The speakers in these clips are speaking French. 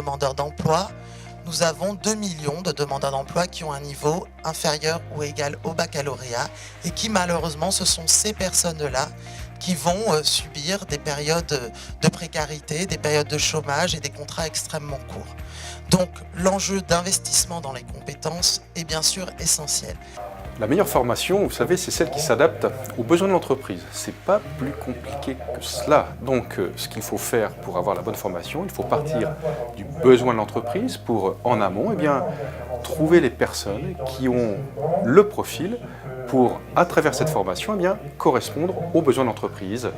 demandeurs d'emploi, nous avons 2 millions de demandeurs d'emploi qui ont un niveau inférieur ou égal au baccalauréat et qui malheureusement ce sont ces personnes-là qui vont subir des périodes de précarité, des périodes de chômage et des contrats extrêmement courts. Donc l'enjeu d'investissement dans les compétences est bien sûr essentiel. La meilleure formation, vous savez, c'est celle qui s'adapte aux besoins de l'entreprise. C'est pas plus compliqué que cela. Donc, ce qu'il faut faire pour avoir la bonne formation, il faut partir du besoin de l'entreprise pour, en amont, trouver les personnes qui ont le profil pour, à travers cette formation, correspondre aux besoins de l'entreprise.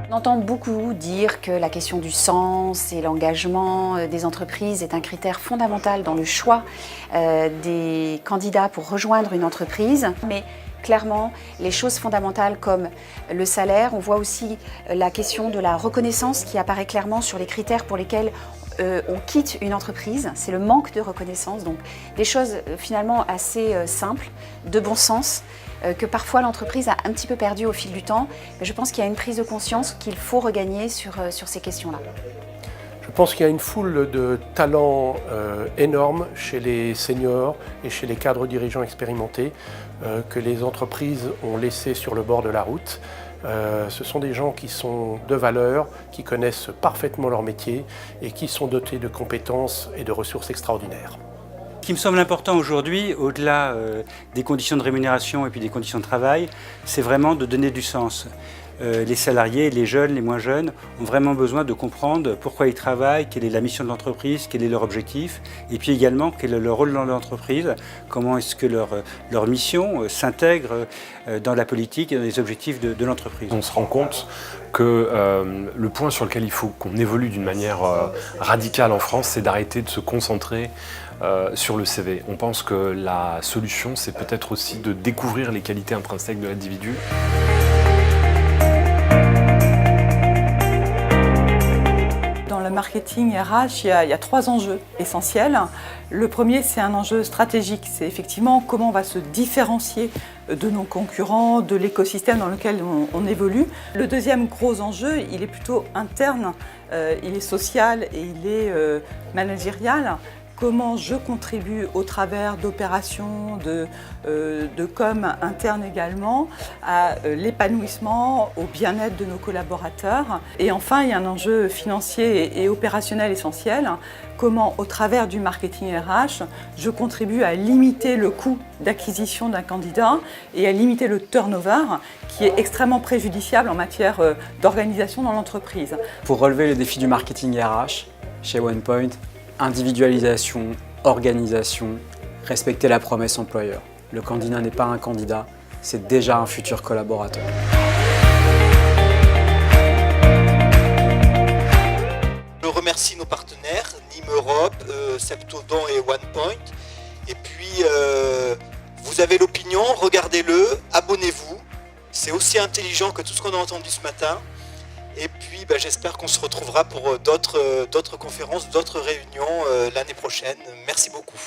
On entend beaucoup dire que la question du sens et l'engagement des entreprises est un critère fondamental dans le choix des candidats pour rejoindre une entreprise. Mais clairement, les choses fondamentales comme le salaire, on voit aussi la question de la reconnaissance qui apparaît clairement sur les critères pour lesquels on quitte une entreprise, c'est le manque de reconnaissance. Donc des choses finalement assez simples, de bon sens, que parfois l'entreprise a un petit peu perdu au fil du temps. Mais je pense qu'il y a une prise de conscience qu'il faut regagner sur ces questions-là. Je pense qu'il y a une foule de talents énormes chez les seniors et chez les cadres dirigeants expérimentés que les entreprises ont laissés sur le bord de la route. Ce sont des gens qui sont de valeur, qui connaissent parfaitement leur métier et qui sont dotés de compétences et de ressources extraordinaires. Ce qui me semble important aujourd'hui, au-delà des conditions de rémunération et puis des conditions de travail, c'est vraiment de donner du sens. Les salariés, les jeunes, les moins jeunes, ont vraiment besoin de comprendre pourquoi ils travaillent, quelle est la mission de l'entreprise, quel est leur objectif, et puis également quel est leur rôle dans l'entreprise, comment est-ce que leur mission s'intègre dans la politique et dans les objectifs de l'entreprise. On se rend compte que le point sur lequel il faut qu'on évolue d'une manière radicale en France, c'est d'arrêter de se concentrer sur le CV. On pense que la solution, c'est peut-être aussi de découvrir les qualités intrinsèques de l'individu. Dans le marketing RH, il y a 3 enjeux essentiels. Le premier, c'est un enjeu stratégique. C'est effectivement comment on va se différencier de nos concurrents, de l'écosystème dans lequel on évolue. Le deuxième gros enjeu, il est plutôt interne, il est social et il est managérial. Comment je contribue au travers d'opérations, de com interne également, à l'épanouissement, au bien-être de nos collaborateurs. Et enfin, il y a un enjeu financier et opérationnel essentiel. Comment, au travers du marketing RH, je contribue à limiter le coût d'acquisition d'un candidat et à limiter le turnover qui est extrêmement préjudiciable en matière d'organisation dans l'entreprise. Pour relever les défis du marketing RH, chez OnePoint, individualisation, organisation, respecter la promesse employeur. Le candidat n'est pas un candidat, c'est déjà un futur collaborateur. Je remercie nos partenaires, Nîmes Europe, Septodon et OnePoint. Et puis, vous avez l'opinion, regardez-le, abonnez-vous. C'est aussi intelligent que tout ce qu'on a entendu ce matin. Et puis j'espère qu'on se retrouvera pour d'autres conférences, d'autres réunions l'année prochaine. Merci beaucoup.